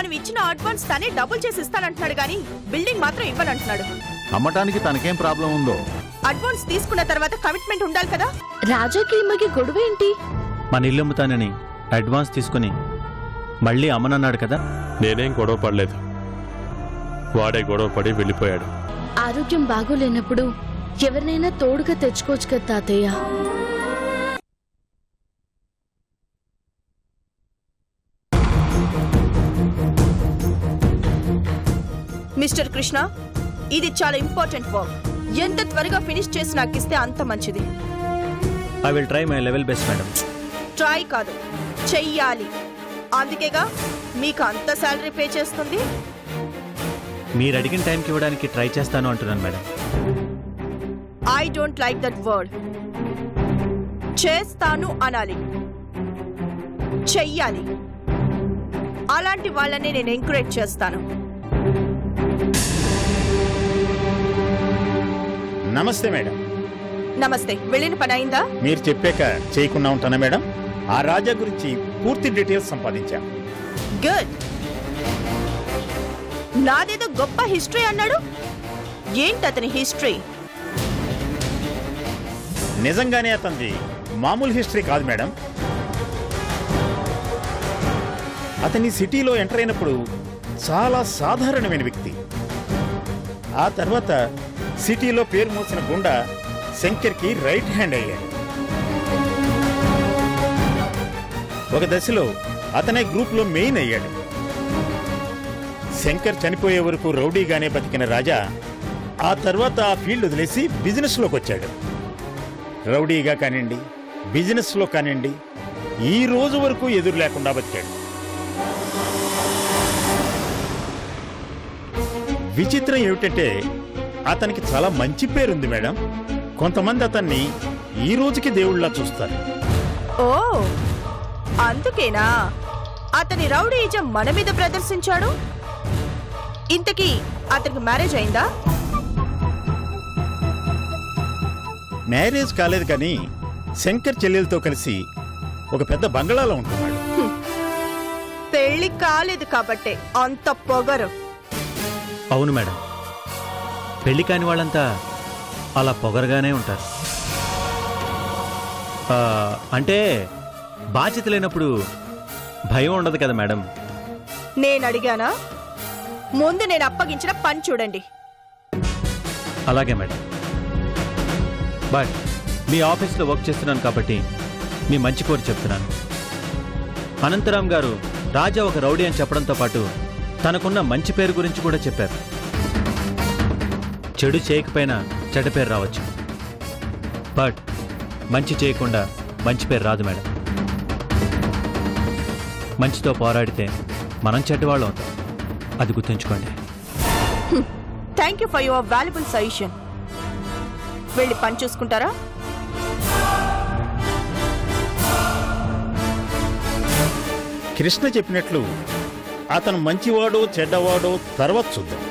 మనం ఇచ్చిన అడ్వాన్స్ తనే డబుల్ చేసి ఇస్తానంటున్నాడు గానీ బిల్డింగ్ మాత్రం ఇవ్వనంటున్నాడు. అమ్మటానికి తనకేం ప్రాబ్లం ఉందో? అడ్వాన్స్ తీసుకున్న తర్వాత కమిట్మెంట్ ఉండాలి కదా. రాజాకి ఈమెకి గొడవ ఏంటి? మన ఇల్లు అమ్ముతానని అడ్వాన్స్ తీసుకుని మళ్ళీ అమ్మనన్నాడు కదా. నేనేం గొడవ పడలేదు, వాడే గొడవ పడి వెళ్ళిపోయాడు. ఆరోగ్యం బాగోలేనప్పుడు ఎవరినైనా తోడుగా తెచ్చుకోవచ్చు కదా తాతయ్య. మిస్టర్ కృష్ణ, ఇది చాలా ఇంపార్టెంట్ వర్క్. ఎంత త్వరగా ఫినిష్ చేసి నాకు ఇస్తే అంత మంచిది. I will try my level best madam. Try కాదు, చెయ్యాలి. అందుకేగా మీకు అంత శాలరీ పే చేస్తుంది. మీరు అడిగిన టైంకి ఇవ్వడానికి ట్రై చేస్తాను అంటున్నాను madam. I don't like that word. చేస్తాను అనాలి, చెయ్యాలి. అలాంటి వాళ్ళని నేను ఎంకరేజ్ చేస్తాను. నమస్తే మేడం. నమస్తే. వెళ్ళిన పని అయిందా? మీరు చెప్పాక చేయకుండా ఉంటానా మేడం? ఆ రాజా గురించి పూర్తి డీటెయిల్స్ సంపాదించాను. గుడ్. నాదేదో గొప్ప హిస్టరీ అన్నాడు. ఏంటి అతని హిస్టరీ? నిజంగానే అతనిది మామూలు హిస్టరీ కాదు మేడం. అతని సిటీలో ఎంటర్ అయినప్పుడు చాలా సాధారణమైన వ్యక్తి. ఆ తర్వాత సిటీలో పేరు మోసిన గుండా శంకర్కి రైట్ హ్యాండ్ అయ్యాడు. ఒక దశలో అతనే గ్రూప్లో మెయిన్ అయ్యాడు. శంకర్ చనిపోయే వరకు రౌడీగానే బతికిన రాజా ఆ తర్వాత ఆ ఫీల్డ్ వదిలేసి బిజినెస్లోకి వచ్చాడు. రౌడీగా కానివ్వండి, బిజినెస్లో కానివ్వండి, ఈ రోజు వరకు ఎదురు లేకుండా బతికాడు. విచిత్రం ఏమిటంటే అతనికి చాలా మంచి పేరుంది మేడం. కొంతమంది అతన్ని ఈ రోజుకి దేవుళ్ళలా చూస్తారు. ఓ, అందుకేనా అతని రౌడీయిజం మన మీద ప్రదర్శించాడు? ఇంతకీ అతనికి మ్యారేజ్ అయిందా? మ్యారేజ్ కాలేదు, కానీ శంకర్ చెల్లెలతో కలిసి ఒక పెద్ద బంగళాలో ఉంటున్నాడు. పెళ్లి కాలేదు కాబట్టే అంత పొగరు. అవును మేడం, పెళ్లి కాని వాళ్ళంతా అలా పొగరగానే ఉంటారు. అంటే బాధ్యత లేనప్పుడు భయం ఉండదు కదా మేడం. నేను అడిగానా? ముందు నేను అప్పగించిన పని చూడండి. అలాగే మేడం. బట్ మీ ఆఫీస్లో వర్క్ చేస్తున్నాను కాబట్టి మీ మంచి కోరి చెప్తున్నాను. అనంతరామ్ గారు రాజా ఒక రౌడీ అని చెప్పడంతో పాటు తనకున్న మంచి పేరు గురించి కూడా చెప్పారు. చెడు చేయకపోయినా చెడ్డ పేరు రావచ్చు, బట్ మంచి చేయకుండా మంచి పేరు రాదు మేడం. మంచితో పోరాడితే మనం చెడ్డవాళ్ళు అవుతాం, అది గుర్తుంచుకోండి. Thank you for your valuable suggestion. వెళ్ళి పని చూసుకుంటారా? కృష్ణ చెప్పినట్లు అతను మంచివాడో చెడ్డవాడో తర్వాత చూద్దాం.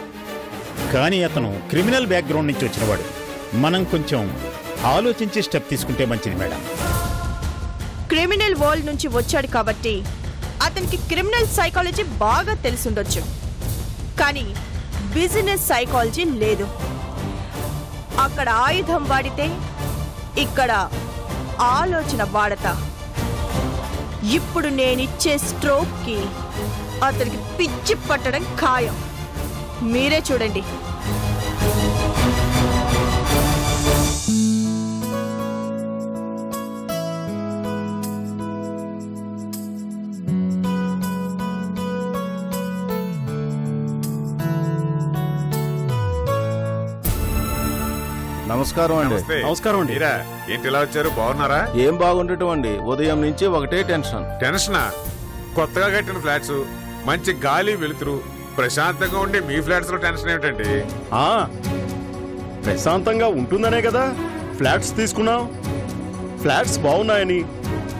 కానీ అతను క్రిమినల్ బ్యాక్గ్రౌండ్ నుంచి వచ్చినవాడు. మనం కొంచెం ఆలోచించి స్టెప్ తీసుకుంటే మంచిది మేడం. క్రిమినల్ వరల్డ్ నుంచి వచ్చాడు కాబట్టి అతనికి క్రిమినల్ సైకాలజీ బాగా తెలిసుండొచ్చు, కానీ బిజినెస్ సైకాలజీ లేదు. అక్కడ ఆయుధం వాడితే ఇక్కడ ఆలోచన వాడతా. ఇప్పుడు నేనిచ్చే స్ట్రోక్కి అతనికి పిచ్చి పట్టడం ఖాయం. మీరే చూడండి. నమస్కారం అండి. నమస్కారం అండి. ఏంటి ఇలా వచ్చారు? బాగున్నారా? ఏం బాగుండటం అండి, ఉదయం నుంచి ఒకటే టెన్షన్. టెన్షనా? కొత్తగా కట్టిన ఫ్లాట్స్, మంచి గాలి వెలుతురు, ప్రశాంతంగా ఉండే మీ ఫ్లాట్స్ లో టెన్షన్ ఏమిటండి? ప్రశాంతంగా ఉంటుందనే కదా ఫ్లాట్స్ తీసుకున్నాం. ఫ్లాట్స్ బాగున్నాయని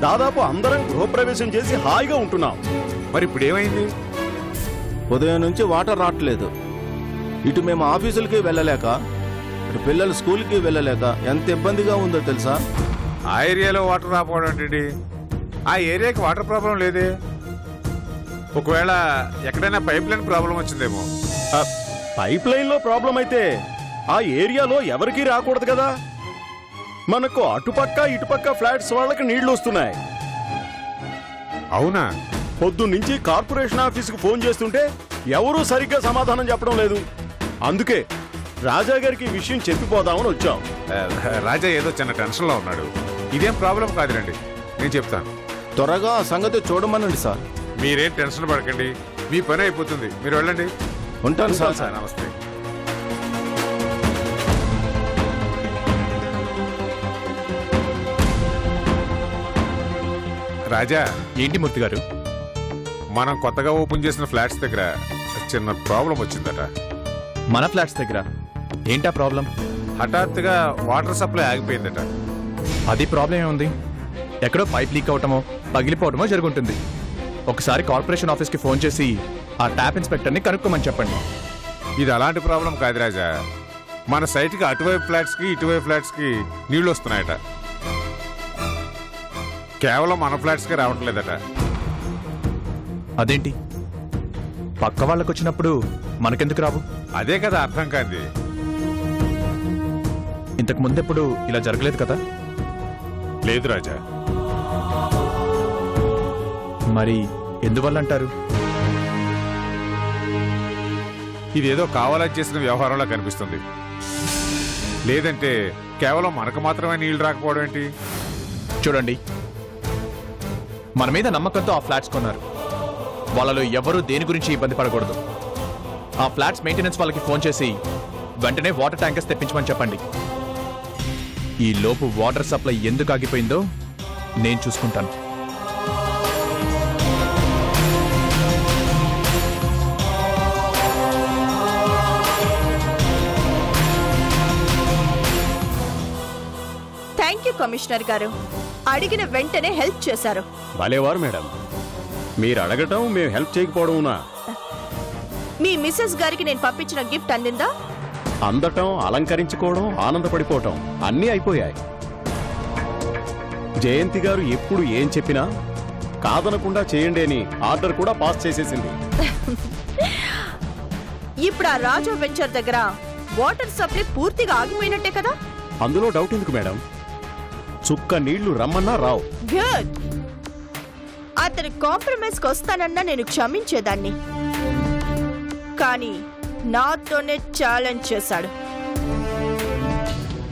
దాదాపు అందరం గృహప్రవేశం చేసి హాయిగా ఉంటున్నాం. మరి ఇప్పుడు ఏమైంది? ఉదయం నుంచి వాటర్ రావట్లేదు. ఇటు మేము ఆఫీసులకి వెళ్ళలేక, ఇటు పిల్లలు స్కూల్కి వెళ్ళలేక ఎంత ఇబ్బందిగా ఉందో తెలుసా? ఆ ఏరియాలో వాటర్ రాకపోవడం ఏంటి? ఆ ఏరియాకి వాటర్ ప్రాబ్లం లేదే. ఒకవేళ ఎక్కడైనా పైప్ లైన్ ప్రాబ్లం వచ్చిందేమో. పైప్ లైన్లో ప్రాబ్లం అయితే ఆ ఏరియాలో ఎవరికీ రాకూడదు కదా. మనకు అటుపక్క ఇటుపక్క ఫ్లాట్స్ వాళ్ళకి నీళ్లు వస్తున్నాయి. అవునా? పొద్దున్నుంచి కార్పొరేషన్ ఆఫీస్కి ఫోన్ చేస్తుంటే ఎవరూ సరిగ్గా సమాధానం చెప్పడం లేదు. అందుకే రాజా గారికి ఈ విషయం చెప్పిపోదామని వచ్చాం. రాజా ఏదో చిన్న టెన్షన్లో ఉన్నాడు. ఇదేం ప్రాబ్లం కాదులేండి, నేను చెప్తాను. త్వరగా ఆ సంగతి చూడమనండి సార్. మీరేం టెన్షన్ పడకండి, మీ పని అయిపోతుంది. మీరు వెళ్ళండి. ఉంటాను సార్. నమస్తే. రాజా, ఏంటి మూర్తి గారు? మనం కొత్తగా ఓపెన్ చేసిన ఫ్లాట్స్ దగ్గర చిన్న ప్రాబ్లం వచ్చిందట. మన ఫ్లాట్స్ దగ్గర ఏంటా ప్రాబ్లం? హఠాత్తుగా వాటర్ సప్లై ఆగిపోయిందట. అది ప్రాబ్లం ఏముంది? ఎక్కడో పైప్ లీక్ అవటమో పగిలిపోవటమో జరుగుంటుంది. ఒకసారి కార్పొరేషన్ ఆఫీస్కి ఫోన్ చేసి ఆ ట్యాప్ ఇన్స్పెక్టర్ని కనుక్కోమని చెప్పండి. ఇది అలాంటి ప్రాబ్లం కాదు రాజా. మన సైట్కి అటువైపు ఫ్లాట్స్కి ఇటువైపు ఫ్లాట్స్కి నీళ్లు వస్తున్నాయట. కేవలం మన ఫ్లాట్స్కే రావట్లేదట. అదేంటి? పక్క వాళ్ళకు వచ్చినప్పుడు మనకెందుకు రావు? అదే కదా అర్థం కాంది. ఇంతకు ముందెప్పుడు ఇలా జరగలేదు కదా? లేదు రాజా. మరి ఎందువల్ల అంటారు? ఇదేదో కావాలని చేసిన వ్యవహారంలో కనిపిస్తుంది. లేదంటే కేవలం మనకు మాత్రమే నీళ్లు రాకపోవడం ఏంటి? చూడండి, మన మీద నమ్మకంతో ఆ ఫ్లాట్స్ కొన్నారు. వాళ్ళలో ఎవరూ దేని గురించి ఇబ్బంది పడకూడదు. ఆ ఫ్లాట్స్ మెయింటెనెన్స్ వాళ్ళకి ఫోన్ చేసి వెంటనే వాటర్ ట్యాంకర్స్ తెప్పించమని చెప్పండి. ఈ లోపు వాటర్ సప్లై ఎందుకు ఆగిపోయిందో నేను చూసుకుంటాను. థ్యాంక్ యూ కమిషనర్ గారు, అడిగిన వెంటనే హెల్ప్ చేశారు. భలేవారు మేడం, మీరు అడగటం మేము హెల్ప్ చేయకపోవడమునా? మీ మిస్సెస్ గారికి నేను పంపించిన గిఫ్ట్ అందిందా? అందటం, అలంకరించుకోవడం, ఆనందపడిపోవటం అన్నీ అయిపోయాయి. జయంతి గారు ఎప్పుడు ఏం చెప్పినా కాదనకుండా చేయండి అని ఆర్డర్ కూడా పాస్ చేసేసింది. ఇప్పుడు ఆ రాజా వెంచర్ దగ్గర వాటర్ సప్లై పూర్తిగా ఆగిపోయినట్టే కదా? అందులో డౌట్ ఎందుకు మేడం? చుక్క నీళ్లు రమ్మన్నా రావు. గుడ్. అతను కాంప్రమైజ్ కి వస్తానన్నా నేను క్షమించేదాన్ని, కానీ నాతోనే ఛాలెంజ్ చేశాడు.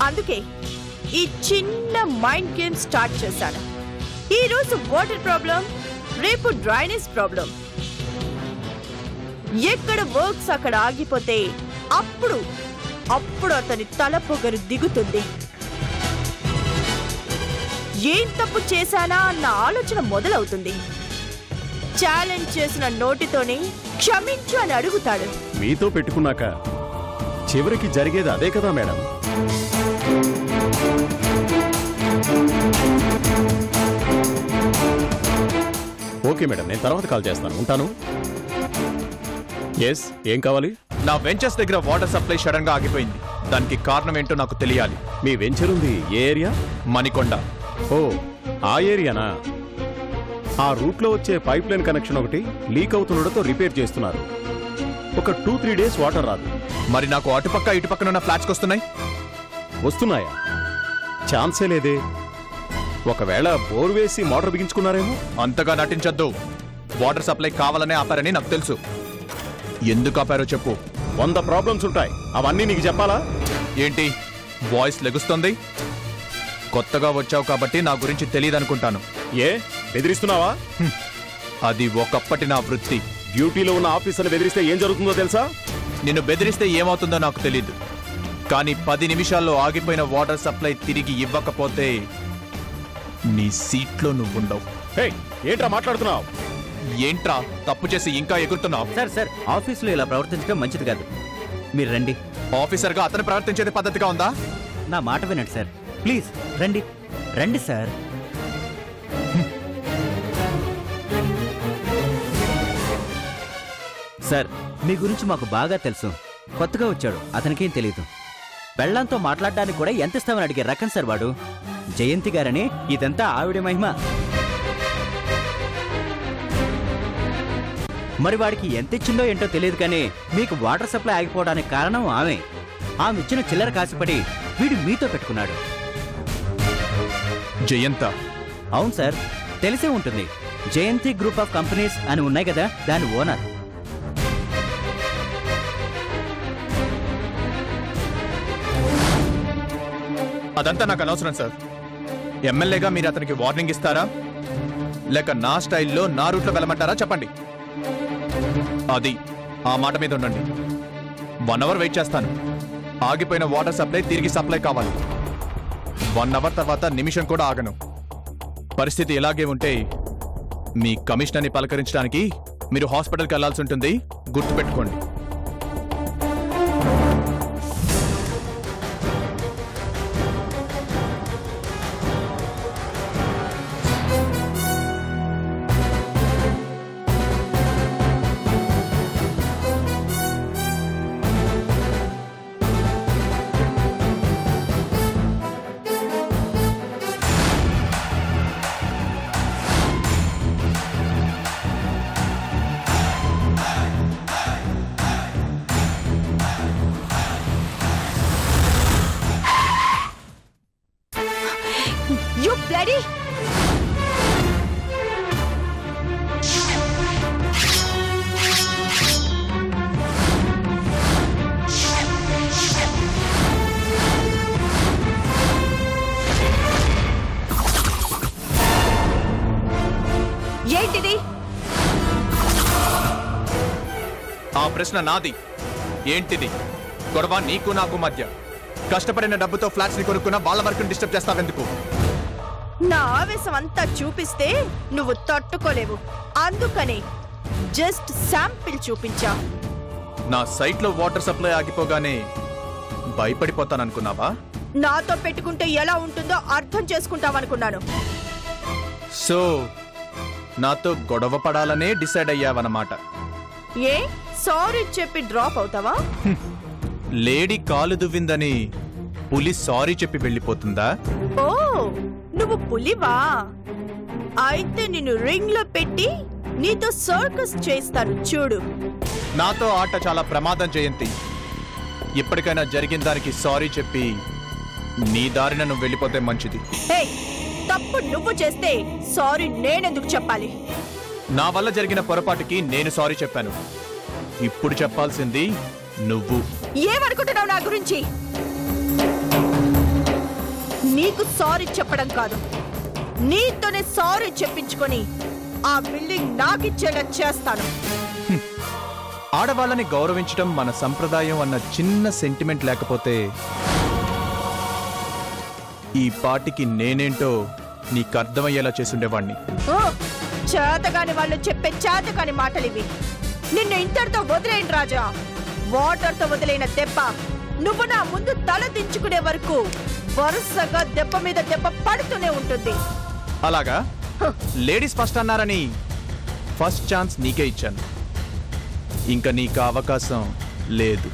అందుకే ఈ చిన్న మైండ్ గేమ్ స్టార్ట్ చేశాను. ఈ రోజు వాటర్ ప్రాబ్లం, రేపు డ్రైనేజ్ ప్రాబ్లం. ఎక్కడ వర్క్స్ అక్కడ ఆగిపోతే అప్పుడు అతని తల పొగరు దిగుతుంది. ఏం తప్పు చేశానా అన్న ఆలోచన మొదలవుతుంది. ఛాలెంజ్ చేసిన నోటితోనే క్షమించు అని అడుగుతాడు. మీతో పెట్టుకున్నాక చివరికి జరిగేది అదే కదా మేడం? ఓకే మేడం, నేను తర్వాత కాల్ చేస్తాను. ఉంటాను. ఎస్, ఏం కావాలి? నా వెంచర్స్ దగ్గర వాటర్ సప్లై సడన్ గా ఆగిపోయింది. దానికి కారణం ఏంటో నాకు తెలియాలి. మీ వెంచర్ ఉంది ఏ ఏరియా? మణికొండ. ఓ, ఆ ఏరియానా? ఆ రూట్లో వచ్చే పైప్ లైన్ కనెక్షన్ ఒకటి లీక్ అవుతుండటంతో రిపేర్ చేస్తున్నారు. ఒక 2-3 డేస్ వాటర్ రాదు. మరి నాకు అటుపక్క ఇటుపక్కనున్న ఫ్లాట్స్కి వస్తున్నాయి. వస్తున్నాయా? ఛాన్సే లేదే. ఒకవేళ బోర్ వేసి మోటార్ బిగించుకున్నారేమో. అంతగా నటించొద్దు. వాటర్ సప్లై కావాలనే ఆపారని నాకు తెలుసు. ఎందుకు ఆపారో చెప్పు. 100 ప్రాబ్లమ్స్ ఉంటాయి, అవన్నీ నీకు చెప్పాలా? ఏంటి వాయిస్ లెగుస్తుంది? కొత్తగా వచ్చావు కాబట్టి నా గురించి తెలియదనుకుంటాను. ఏ బెదిరిస్తున్నావా? అది ఒకప్పటి నా వృత్తి. డ్యూటీలో ఉన్న ఆఫీసర్ని బెదిరిస్తే ఏం జరుగుతుందో తెలుసా? నిన్ను బెదిరిస్తే ఏమవుతుందో నాకు తెలీదు, కానీ 10 నిమిషాల్లో ఆగిపోయిన వాటర్ సప్లై తిరిగి ఇవ్వకపోతే నీ సీట్లో నువ్వుండవు. హే, ఏంట్రా మాట్లాడుతున్నావు? ఏంట్రా తప్పు చేసి ఇంకా ఎగురుతున్నావు? సార్ ఆఫీసులో ఇలా ప్రవర్తించడం మంచిది కాదు. మీరు రండి. ఆఫీసర్గా అతను ప్రవర్తించేది పద్ధతిగా ఉందా? నా మాట వినండి సార్, ప్లీజ్ రండి. రండి సార్. సార్, మీ గురించి మాకు బాగా తెలుసు. కొత్తగా వచ్చాడు, అతనికేం తెలీదు. పెళ్ళంతో మాట్లాడడానికి కూడా ఎంత ఇస్తామని అడిగే రకం సార్ వాడు. జయంతి గారని, ఇదంతా ఆవిడ మహిమ. మరి వాడికి ఎంత ఇచ్చిందో ఏంటో తెలియదు కానీ మీకు వాటర్ సప్లై ఆగిపోవడానికి కారణం ఆమె ఇచ్చిన చిల్లర కాసిపడి వీడు మీతో పెట్టుకున్నాడు. జయంత? అవును సార్, తెలిసే ఉంటుంది. జయంతి గ్రూప్ ఆఫ్ కంపెనీస్ అని ఉన్నాయి కదా, దాని ఓనర్. అదంతా నాకు అనవసరం సార్. ఎమ్మెల్యేగా మీరు అతనికి వార్నింగ్ ఇస్తారా, లేక నా స్టైల్లో నా రూట్లో వెళ్ళమంటారా చెప్పండి. అది ఆ మాట మీద ఉండండి. 1 అవర్ వెయిట్ చేస్తాను. ఆగిపోయిన వాటర్ సప్లై తిరిగి సప్లై కావాలి. 1 అవర్ తర్వాత నిమిషం కూడా ఆగను. పరిస్థితి ఇలాగే ఉంటే మీ కమిషనర్ని పలకరించడానికి మీరు హాస్పిటల్కి వెళ్లాల్సి ఉంటుంది, గుర్తుపెట్టుకోండి. You bloody! ఏంటిది? ఆ ప్రశ్న నాది. ఏంటిది? గొడవ నీకు నాకు మధ్య. కష్టపడిన డబ్బుతో ఫ్లాట్స్ ని కొనుక్కున్న వాళ్ళ వర్క్ డిస్టర్బ్ చేస్తావెందుకు? నా ఆవేశం అంతా చూపిస్తే నువ్వు తట్టుకోలేవు. అందుకని జస్ట్ శాంపిల్ చూపించా. నా సైట్ లో వాటర్ సప్లై ఆగిపోగానే భయపడిపోతాననుకున్నావా? నాతో పెట్టుకుంటే ఎలా ఉంటుందో అర్థం చేసుకుంటావనుకున్నాను. సో నాతో గొడవ పడాలనే డిసైడ్ అయ్యావన్నమాట. ఏ సారీ చెప్పి డ్రాప్ అవుతావా? లేడీ కాలు దువ్విందని పులి సారీ చెప్పి వెళ్ళిపోతుందా? ఓ, నువ్వు పులివా? అయితే నిన్ను రింగ్ లో పెట్టి నీతో సర్కస్ చేస్తాను చూడు. నాతో ఆట చాలా ప్రమాదం జయంతి. ఇప్పటికైనా జరిగిన దానికి సారీ చెప్పి నీ దారిన నువ్వు వెళ్ళిపోతే మంచిది. హే, తప్పు నువ్వు చేస్తే సారీ నేనెందుకు చెప్పాలి? నా వల్ల జరిగిన పొరపాటుకి నేను సారీ చెప్పాను. ఇప్పుడు చెప్పాల్సింది నువ్వు. ఏమనుకుంటున్నావు నా గురించి? నీకు సారీ చెప్పడం కాదు, నీతోనే సారీ చెప్పించుకొని ఆ బిల్డింగ్ నాకిచ్చేలా చేస్తాను. ఆడవాళ్ళని గౌరవించడం మన సంప్రదాయం అన్న చిన్న సెంటిమెంట్ లేకపోతే ఈ పాటికి నేనేంటో నీకు అర్థమయ్యేలా చేసుండేవాణ్ణి. ఓ, చేతగాని వాళ్ళు చెప్పే చేతగాని మాటలివి. నిన్ను ఇంతటితో వదిలేండి రాజా. వాటర్తో వదిలేన దెబ్బ నువ్వు నా ముందు తల దించుకునే వరకు వరుసగా దెబ్బ మీద దెబ్బ పడుతూనే ఉంటుంది. అలాగా? లేడీస్ ఫస్ట్ అన్నారని ఫస్ట్ ఛాన్స్ నీకే ఇచ్చాను. ఇంకా నీకు అవకాశం లేదు.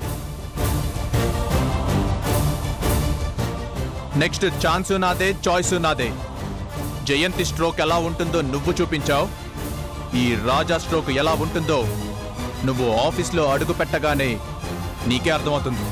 నెక్స్ట్ ఛాన్స్ నాదే, చాయిస్ నాదే. జయంతి స్ట్రోక్ ఎలా ఉంటుందో నువ్వు చూపించావు. ఈ రాజా స్ట్రోక్ ఎలా ఉంటుందో నువ్వు ఆఫీస్లో అడుగు పెట్టగానే నీకే అర్థమవుతుంది.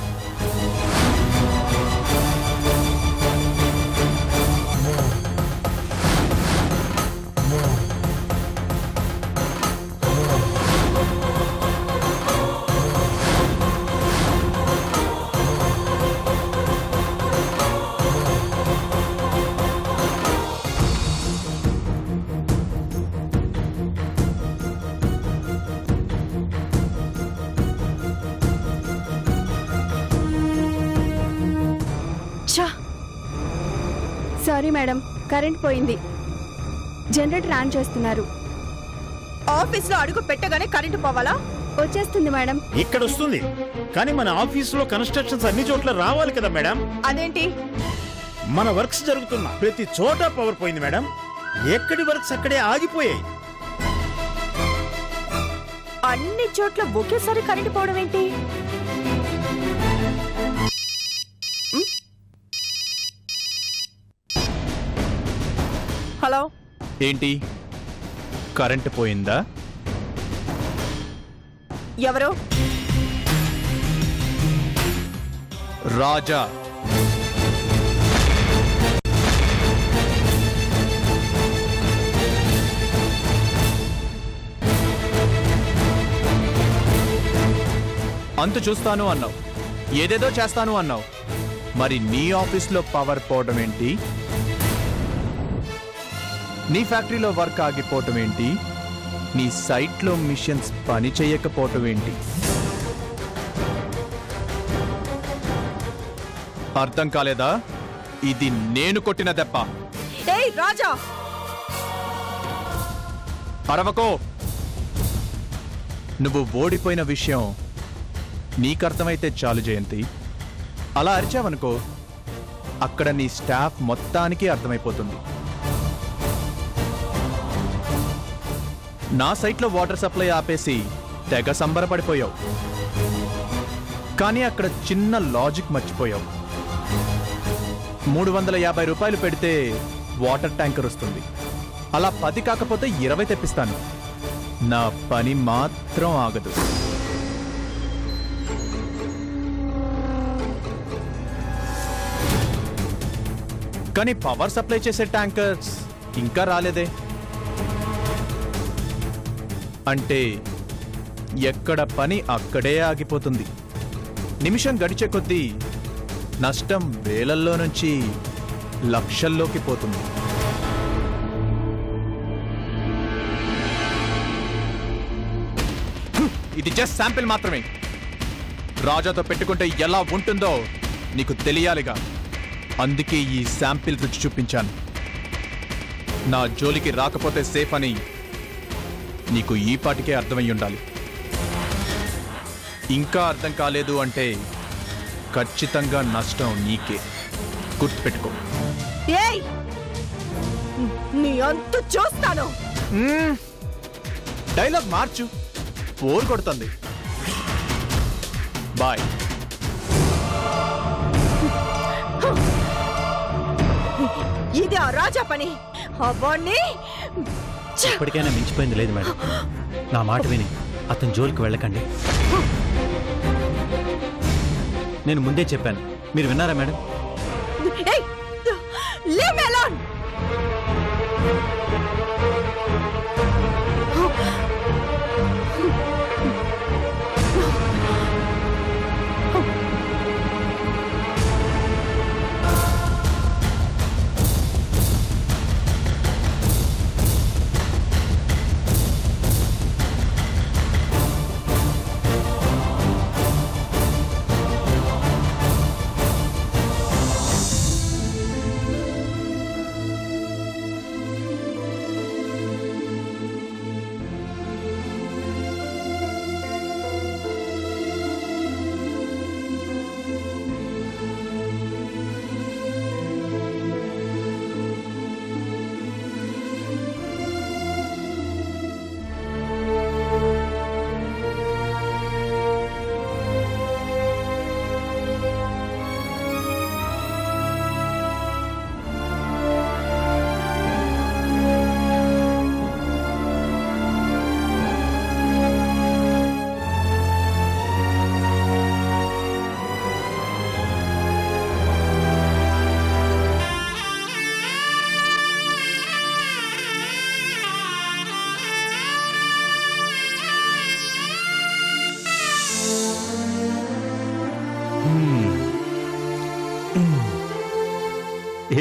సారీ మేడం, కరెంట్ పోయింది. జనరేటర్ ఆన్ చేస్తున్నారు. ఆఫీస్లో అడుగు పెట్టగానే కరెంటు పోవాలా? వచ్చేస్తుంది మేడం. ఇక్కడ వస్తుంది, కానీ మన ఆఫీసులో కన్స్ట్రక్షన్స్ అన్ని చోట్ల రావాలి కదా మేడం. అదేంటి? మన వర్క్స్ జరుగుతున్న ప్రతి చోట పవర్ పోయింది మేడం. ఎక్కడి వర్క్స్ అక్కడే ఆగిపోయాయి. అన్ని చోట్ల ఒకేసారి కరెంటు పోవడం ఏంటి? హలో, ఏంటి కరెంటు పోయిందా? ఎవరు? రాజా. అంతు చూస్తాను అన్నావు, ఏదేదో చేస్తాను అన్నావు. మరి నీ ఆఫీస్లో పవర్ పోవడం ఏంటి? నీ ఫ్యాక్టరీలో వర్క్ ఆగిపోవటం ఏంటి? నీ సైట్లో మిషన్స్ పని చేయకపోవటం ఏంటి? అర్థం కాలేదా? ఇది నేను కొట్టిన దెబ్బ. ఏయ్ రాజా! అరవకో. నువ్వు ఓడిపోయిన విషయం నీకర్థమైతే చాలు జయంతి. అలా అరిచావనుకో, అక్కడ నీ స్టాఫ్ మొత్తానికి అర్థమైపోతుంది. నా సైట్లో వాటర్ సప్లై ఆపేసి తెగ సంబరపడిపోయావు. కానీ అక్కడ చిన్న లాజిక్ మర్చిపోయావు. 350 రూపాయలు పెడితే వాటర్ ట్యాంకర్ వస్తుంది. అలా 10 కాకపోతే 20 తెప్పిస్తాను. నా పని మాత్రం ఆగదు. కానీ పవర్ సప్లై చేసే ట్యాంకర్స్ ఇంకా రాలేదే. అంటే ఎక్కడ పని అక్కడే ఆగిపోతుంది. నిమిషం గడిచే కొద్దీ నష్టం వేలల్లో నుంచి లక్షల్లోకి పోతుంది. ఇది జస్ట్ శాంపిల్ మాత్రమే. రాజాతో పెట్టుకుంటే ఎలా ఉంటుందో నీకు తెలియాలిగా. అందుకే ఈ శాంపిల్ రుచి చూపించాను. నా జోలికి రాకపోతే సేఫ్ అని నీకు ఈ పాటికే అర్థమై ఉండాలి. ఇంకా అర్థం కాలేదు అంటే ఖచ్చితంగా నష్టం నీకే. గుర్తుపెట్టుకో. ఏయ్, నీ అంతు చూస్తాను. డైలాగ్ మార్చు, బోర్ కొడుతుంది. బాయ్. ఇది ఆ రాజా పని. అవన్నీ ఇప్పటికైనా మించిపోయింది లేదు మేడం. నా మాట విని అతని జోలికి వెళ్ళకండి. నేను ముందే చెప్పాను, మీరు విన్నారా మేడం? ఏయ్, లీవ్ మీ అలోన్.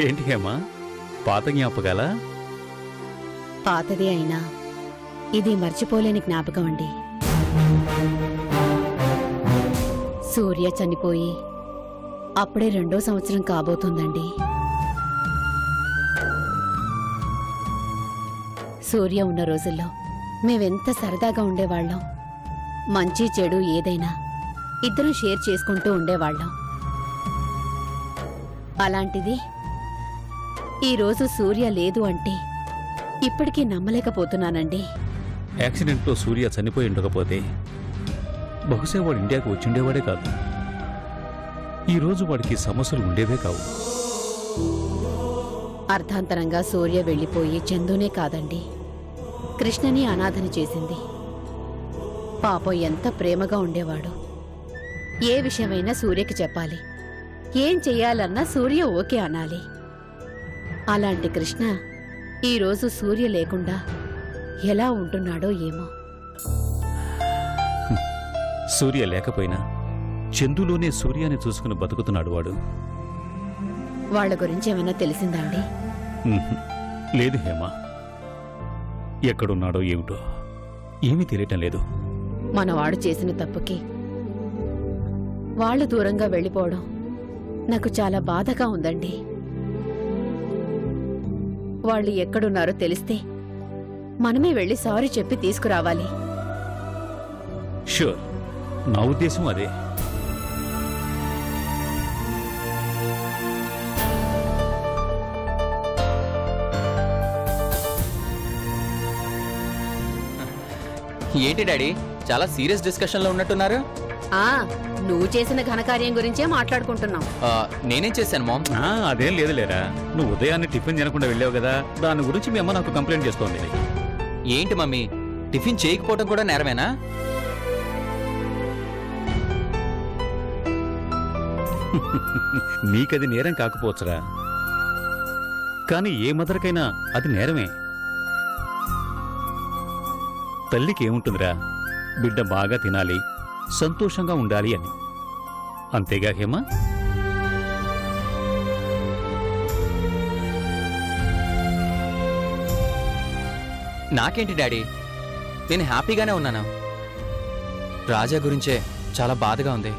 ఏంటి హేమా, పాత జ్ఞాపకాల? పాతదే అయినా ఇది మర్చిపోలేని జ్ఞాపకం అండి. సూర్య చనిపోయి అప్పుడే 2వ సంవత్సరం కాబోతుందండి. సూర్య ఉన్న రోజుల్లో మేమెంత సరదాగా ఉండేవాళ్ళం. మంచి చెడు ఏదైనా ఇద్దరం షేర్ చేసుకుంటూ ఉండేవాళ్ళం. అలాంటిది ఈరోజు సూర్య లేదు అంటే ఇప్పటికీ నమ్మలేకపోతున్నానండి. యాక్సిడెంట్లో సూర్య చనిపోయి ఉండకపోతే బహుశా వాడు ఇండియాకు వచ్చిండేవాడే కాదు. ఈరోజు వాడికి సమస్యలు ఉండేవే కావు. అర్ధాంతరంగా సూర్య వెళ్ళిపోయి చందునే కాదండి, కృష్ణని అనాథని చేసింది. పాపం ఎంత ప్రేమగా ఉండేవాడు. ఏ విషయమైనా సూర్యకి చెప్పాలి, ఏం చెయ్యాలన్నా సూర్య ఓకే అనాలి. అలాంటి కృష్ణ ఈరోజు సూర్య లేకుండా ఎలా ఉంటున్నాడో ఏమో. సూర్య లేకపోయినా చందులోనే సూర్యాన్ని చూసుకుని బతుకుతున్నాడు వాడు. వాళ్ళ గురించి ఏమైనా తెలిసిందండి? లేదు హేమ, ఎక్కడున్నాడో ఏమిటో ఏమీ తెలియటం లేదు. మనవాడు చేసిన తప్పుకి వాళ్ళు దూరంగా వెళ్ళిపోవడం నాకు చాలా బాధగా ఉందండి. వాళ్ళు ఎక్కడున్నారో తెలిస్తే మనమే వెళ్ళి సారీ చెప్పి తీసుకురావాలి. షూర్, నా ఉద్దేశం అదే. ఏంటి డాడీ, చాలా సీరియస్ డిస్కషన్లో ఉన్నట్టున్నారు? నువ్వు చేసిన ఘనకార్యం గురించే మాట్లాడుకుంటున్నాం. నేనేం చేశాను మామ్? అదేం లేదు లేరా, నువ్వు ఉదయాన్నే టిఫిన్ తినకుండా వెళ్ళావు కదా, దాని గురించి మీ అమ్మ నాకు కంప్లైంట్ చేస్తోంది. ఏంటి మమ్మీ, టిఫిన్ చేయకపోవడం కూడా నేరమేనా? నీకది నేరం కాకపోవచ్చురా, కానీ ఏ మదర్కైనా అది నేరమే. తల్లికి ఏముంటుందిరా, బిడ్డ బాగా తినాలి, సంతోషంగా ఉండాలి అని. అంతేగా హేమ? నాకేంటి డాడీ, నేను హ్యాపీగానే ఉన్నాను. రాజా గురించే చాలా బాధగా ఉంది.